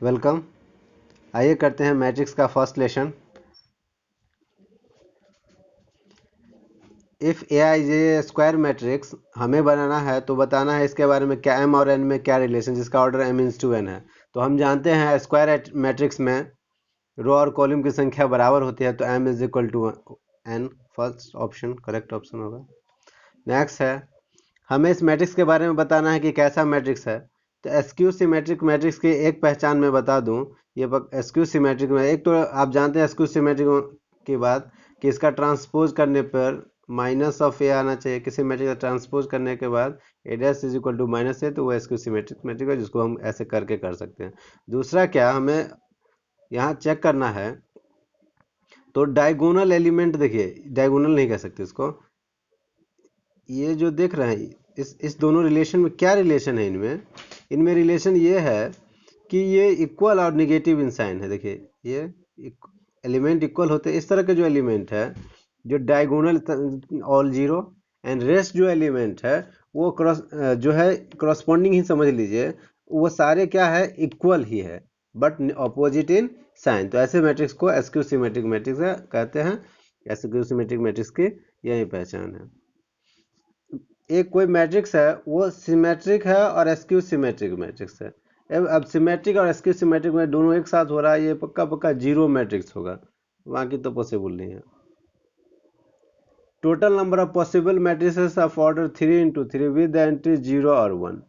Welcome. आइए करते हैं मैट्रिक्स का first lesson. If A I is a square matrix हमें बनाना है तो बताना है इसके बारे में क्या एम और एन में क्या रिलेशन, जिसका ऑर्डर एम इंस टू एन है। तो हम जानते हैं स्क्वायर मैट्रिक्स में रो और कॉलम की संख्या बराबर होती है, तो M is equal to N. First option correct option होगा। नेक्स्ट है, हमें इस मैट्रिक्स के बारे में बताना है कि कैसा मैट्रिक्स है। तो एसक्यू सिमेट्रिक मैट्रिक्स की एक पहचान मैं बता दूं। ये एसक्यू सिमेट्रिक में एक तो आप जानते हैं एसक्यू सिमेट्रिक की बात कि इसका ट्रांसपोज करने पर माइनस ऑफ ए आना चाहिए। किसी मैट्रिक्स का ट्रांसपोज करने के बाद A dash is equal to minus A, तो वो एसक्यू सिमेट्रिक मैट्रिक है, जिसको हम ऐसे करके कर सकते हैं। दूसरा क्या हमें यहाँ चेक करना है, तो डायगोनल एलिमेंट देखिए, डायगोनल नहीं कह सकते इसको, ये जो देख रहे हैं इस दोनों रिलेशन में क्या रिलेशन है। इनमें इनमें रिलेशन ये है कि ये इक्वल और निगेटिव इन साइन है। देखिए ये एलिमेंट इक्वल होते हैं। इस तरह के जो एलिमेंट है जो diagonal all zero, and rest जो एलिमेंट है वो क्रॉस जो है क्रॉसपॉन्डिंग ही समझ लीजिए, वो सारे क्या है, इक्वल ही है बट अपोजिट इन साइन। तो ऐसे मैट्रिक्स को एसक्यू सिमेट्रिक मैट्रिक्स कहते हैं। एसक्यू सिमेट्रिक मैट्रिक्स की यही पहचान है। एक कोई मैट्रिक्स है वो सिमेट्रिक है और एसक्यू सिमेट्रिक मैट्रिक्स है। अब सिमेट्रिक और एसक्यू सिमेट्रिक में दोनों एक साथ हो रहा है, ये पक्का पक्का जीरो मैट्रिक्स होगा, बाकी तो पॉसिबल नहीं है। Total number of possible matrices of order 3 × 3 with the entry 0 और 1।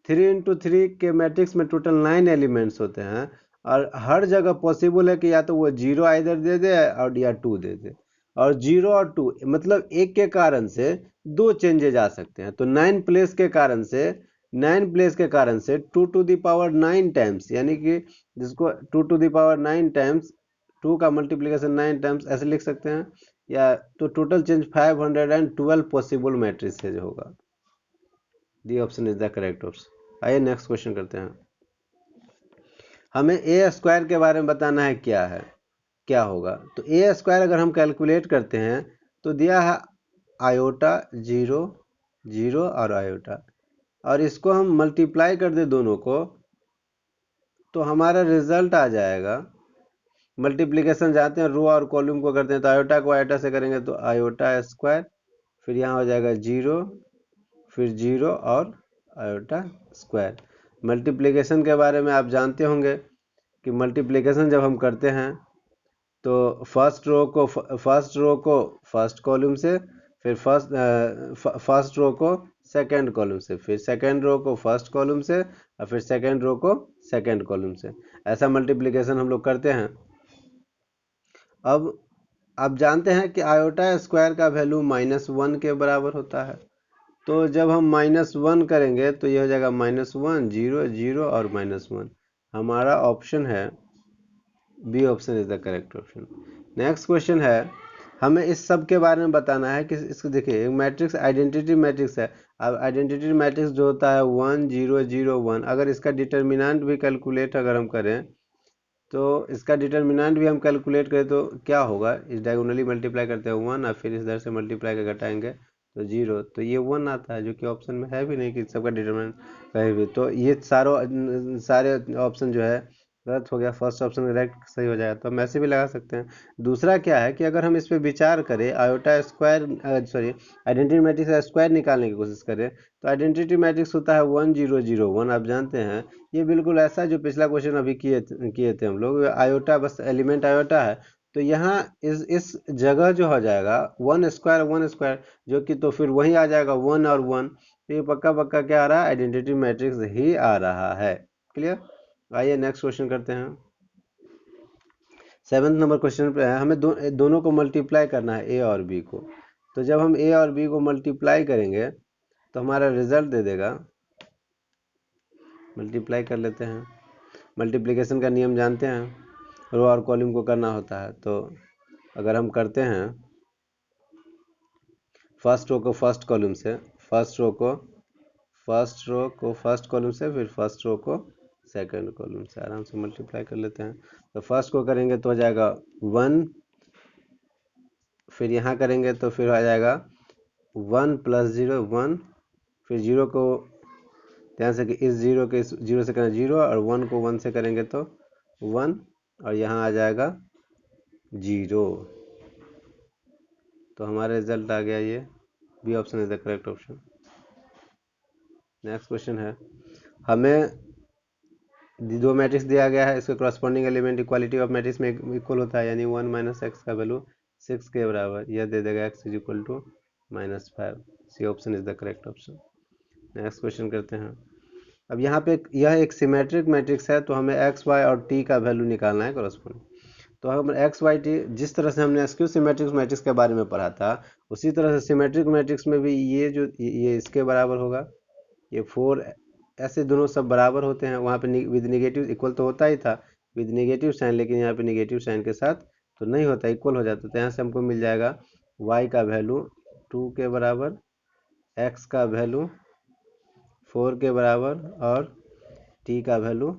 3 × 3 के मैट्रिक्स में टोटल 9 एलिमेंट्स होते हैं, और हर जगह पॉसिबल है कि या तो वो 0 आइदर दे दे और या 2 दे दे, और 0 और 2 मतलब एक के कारण से दो चेंजेज आ सकते हैं। तो 9 प्लेस के कारण से 2 टू द पावर 9 टाइम्स, यानी कि जिसको 2 टू द पावर 9 टाइम्स 2 का मल्टीप्लिकेशन 9 टाइम्स ऐसे लिख सकते हैं। या तो टोटल चेंज 512 पॉसिबल मैट्रिसेज होगा। D option is the correct option. आइए नेक्स्ट क्वेश्चन करते हैं। हमें ए स्क्वायर के बारे में बताना है क्या है, क्या होगा। तो ए स्क्वायर अगर हम कैलकुलेट करते हैं तो दिया है आयोटा 0 0 और आयोटा, और इसको हम मल्टीप्लाई कर दे दोनों को, तो हमारा रिजल्ट आ जाएगा। मल्टीप्लिकेशन जाते हैं रो और कॉलम को करते हैं, तो आयोटा को आयोटा से करेंगे तो आयोटा स्क्वायर, फिर यहाँ हो जाएगा 0, फिर 0 और आयोटा स्क्वायर। मल्टीप्लिकेशन के बारे में आप जानते होंगे कि मल्टीप्लिकेशन जब हम करते हैं तो फर्स्ट रो को फर्स्ट कॉलम से, फिर फर्स्ट रो को सेकंड कॉलम से, फिर सेकंड रो को फर्स्ट कॉलम से, और फिर सेकंड रो को सेकंड कॉलम से, ऐसा मल्टीप्लिकेशन हम लोग करते हैं। अब आप जानते हैं कि आयोटा स्क्वायर का वैल्यू -1 के बराबर होता है। तो जब हम -1 करेंगे तो ये हो जाएगा -1 0 0 और -1। हमारा ऑप्शन है B option is the correct option. Next question है, हमें इस सब के बारे में बताना है कि इसको देखिए, एक मैट्रिक्स आइडेंटिटी मैट्रिक्स है। अब आइडेंटिटी मैट्रिक्स जो होता है 1 0 0 1, अगर इसका डिटर्मिनेंट भी कैलकुलेट अगर हम करें, तो इसका डिटर्मिनेंट भी हम कैलकुलेट करें तो क्या होगा, इस डायगोनली मल्टीप्लाई करते हैं 1 और फिर इधर से मल्टीप्लाई कर घटाएंगे तो 0, तो ये 1 आता है, जो कि ऑप्शन में है भी नहीं कि सबका डिटर्मिनेंट कहीं भी। तो ये सारे ऑप्शन जो है गलत हो गया, फर्स्ट ऑप्शन करेक्ट सही हो जाएगा। तो हम ऐसे भी लगा सकते हैं। दूसरा क्या है कि अगर हम इस पर विचार करें, iota square sorry identity matrix का स्क्वायर निकालने की कोशिश करें, तो आइडेंटिटी मैट्रिक्स होता है 1 0 0 1, आप जानते हैं। ये बिल्कुल ऐसा जो पिछला क्वेश्चन अभी किए थे हम लोग, आयोटा बस एलिमेंट आयोटा है। तो यहाँ इस जगह जो हो जाएगा 1 स्क्वायर, जो कि तो फिर वही आ जाएगा 1 और 1। तो ये पक्का पक्का क्या आ रहा है, आइडेंटिटी मैट्रिक्स ही आ रहा है। क्लियर। आइए नेक्स्ट क्वेश्चन करते हैं। 7th नंबर क्वेश्चन पे है, हमें दोनों को मल्टीप्लाई करना है, ए और बी को। तो जब हम ए और बी को मल्टीप्लाई करेंगे तो हमारा रिजल्ट दे देगा। मल्टीप्लाई कर लेते हैं। मल्टीप्लिकेशन का नियम जानते हैं, रो और कॉलम को करना होता है। तो अगर हम करते हैं फर्स्ट रो को फर्स्ट कॉलम से, फर्स्ट रो को फर्स्ट कॉलम से, फिर फर्स्ट रो को सेकंड कॉलम से, आराम से मल्टीप्लाई कर लेते हैं। तो फर्स्ट को करेंगे तो हो जाएगा 1, फिर यहाँ करेंगे तो फिर आ जाएगा 1 + 0 1, फिर 0 को ध्यान से कि इस जीरो के इस जीरो से करना जीरो और 1 को 1 से करेंगे तो 1 और यहाँ आ जाएगा 0। तो हमारा रिजल्ट आ गया ये B option is the correct option. Next question है, हमें दो मैट्रिक्स दिया गया है, इसके corresponding element equality of matrix में इक्वल होता है, यानी 1 माइनस एक्स का वैल्यू 6 के बराबर, यह दे देगा x is equal to -5। C option is the correct option. Next question करते हैं। अब यहाँ पे यह एक सिमेट्रिक मैट्रिक्स है, तो हमें एक्स वाई और टी का वैल्यू निकालना है करस्पॉन्डिंग। तो हम एक्स वाई टी जिस तरह से हमने स्क्यू सिमेट्रिक मैट्रिक्स के बारे में पढ़ा था, उसी तरह से सिमेट्रिक मैट्रिक्स में भी ये जो ये इसके बराबर होगा, ये 4 ऐसे दोनों सब बराबर होते हैं। वहाँ पे विद निगेटिव इक्वल तो होता ही था विद निगेटिव साइन, लेकिन यहाँ पे निगेटिव साइन के साथ तो नहीं होता, इक्वल हो जाता। तो यहाँ से हमको मिल जाएगा y का वैल्यू 2 के बराबर, x का वैल्यू 4 के बराबर और t का वैल्यू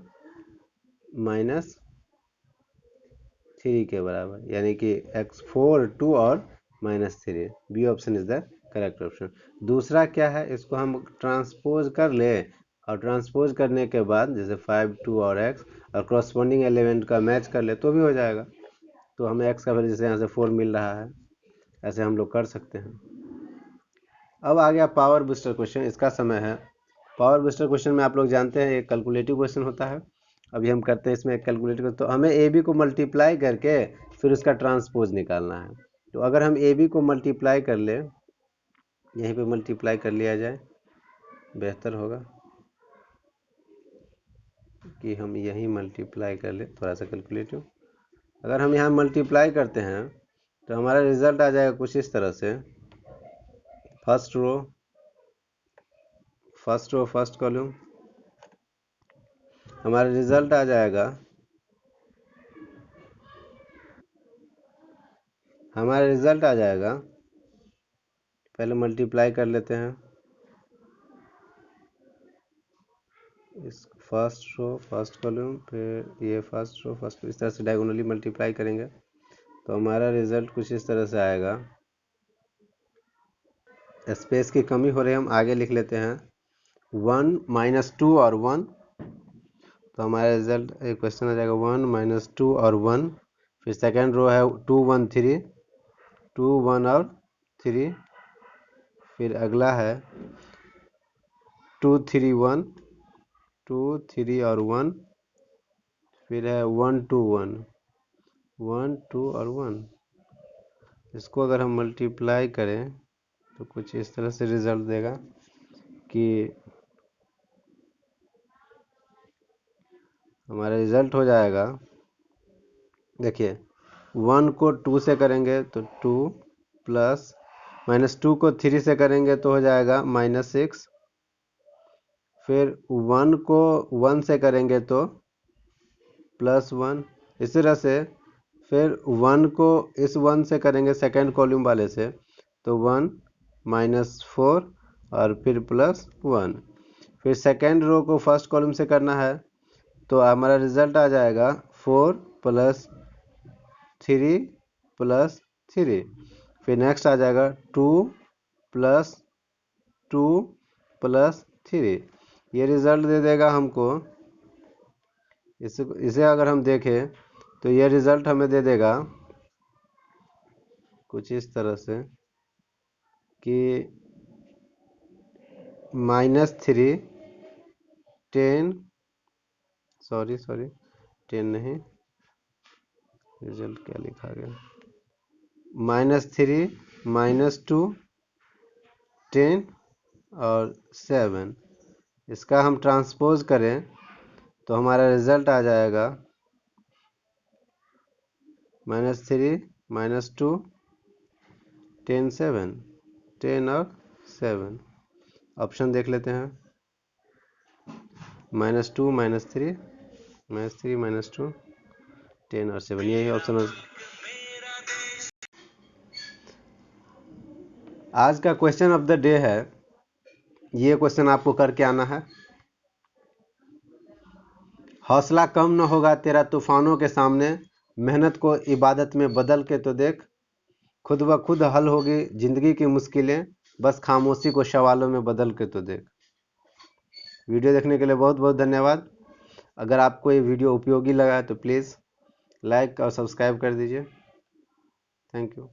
-3 के बराबर, यानी कि x 4 2 और -3। B option is the correct option. दूसरा क्या है, इसको हम ट्रांसपोज कर ले और ट्रांसपोज करने के बाद जैसे 5 2 और x और करस्पॉन्डिंग एलिमेंट का मैच कर ले तो भी हो जाएगा। तो हमें x का वैल्यू जैसे यहाँ से 4 मिल रहा है, ऐसे हम लोग कर सकते हैं। अब आ गया पावर बूस्टर क्वेश्चन, इसका समय है। पावर बूस्टर क्वेश्चन में आप लोग जानते हैं एक कैलकुलेटिव क्वेश्चन होता है। अभी हम करते हैं इसमें एक कैलकुलेटिव, तो हमें ए बी को मल्टीप्लाई करके फिर उसका ट्रांसपोज निकालना है। तो अगर हम ए बी को मल्टीप्लाई कर ले, यहीं पे मल्टीप्लाई कर लिया जाए, बेहतर होगा कि हम यहीं मल्टीप्लाई कर ले, थोड़ा सा कैलकुलेटिव। अगर हम यहाँ मल्टीप्लाई करते हैं तो हमारा रिजल्ट आ जाएगा कुछ इस तरह से, फर्स्ट रो फर्स्ट कॉलम, हमारा रिजल्ट आ जाएगा, पहले मल्टीप्लाई कर लेते हैं इस फर्स्ट रो फर्स्ट कॉलम, फिर ये फर्स्ट रो फर्स्ट, इस तरह से डायगोनली मल्टीप्लाई करेंगे तो हमारा रिजल्ट कुछ इस तरह से आएगा। स्पेस की कमी हो रही है, हम आगे लिख लेते हैं 1 -2 और 1। तो हमारा रिजल्ट एक क्वेश्चन आ जाएगा 1 -2 और 1। फिर सेकेंड रो है 2 1 3, 2 1 और 3। फिर अगला है 2 3 1, 2 3 और 1। फिर है 1 2 1, 1 2 और 1। इसको अगर हम मल्टीप्लाई करें तो कुछ इस तरह से रिजल्ट देगा कि हमारा रिजल्ट हो जाएगा, देखिए 1 को 2 से करेंगे तो 2 प्लस -2 को 3 से करेंगे तो हो जाएगा -6। फिर 1 को 1 से करेंगे तो +1। इस तरह से फिर 1 को इस 1 से करेंगे सेकेंड कॉलम वाले से तो 1 -4 और फिर +1। फिर सेकेंड रो को फर्स्ट कॉलम से करना है तो हमारा रिजल्ट आ जाएगा 4 + 3 + 3। फिर नेक्स्ट आ जाएगा 2 + 2 + 3। ये रिजल्ट दे देगा हमको, इसे अगर हम देखें तो ये रिजल्ट हमें दे देगा कुछ इस तरह से कि -3 10 सॉरी 10 नहीं, रिजल्ट क्या लिखा गया, -3 -2 10 और 7। इसका हम ट्रांसपोज करें तो हमारा रिजल्ट आ जाएगा -3 -2 10 7, 10 और 7। ऑप्शन देख लेते हैं, -2 -3 -3 -2 10 और 7, यही ऑप्शन। आज का क्वेश्चन ऑफ द डे है, ये क्वेश्चन आपको करके आना है। हौसला कम न होगा तेरा तूफानों के सामने, मेहनत को इबादत में बदल के तो देख, खुद ब खुद हल होगी जिंदगी की मुश्किलें, बस खामोशी को सवालों में बदल के तो देख। वीडियो देखने के लिए बहुत बहुत धन्यवाद। अगर आपको ये वीडियो उपयोगी लगा है तो प्लीज़ लाइक और सब्सक्राइब कर दीजिए। Thank you.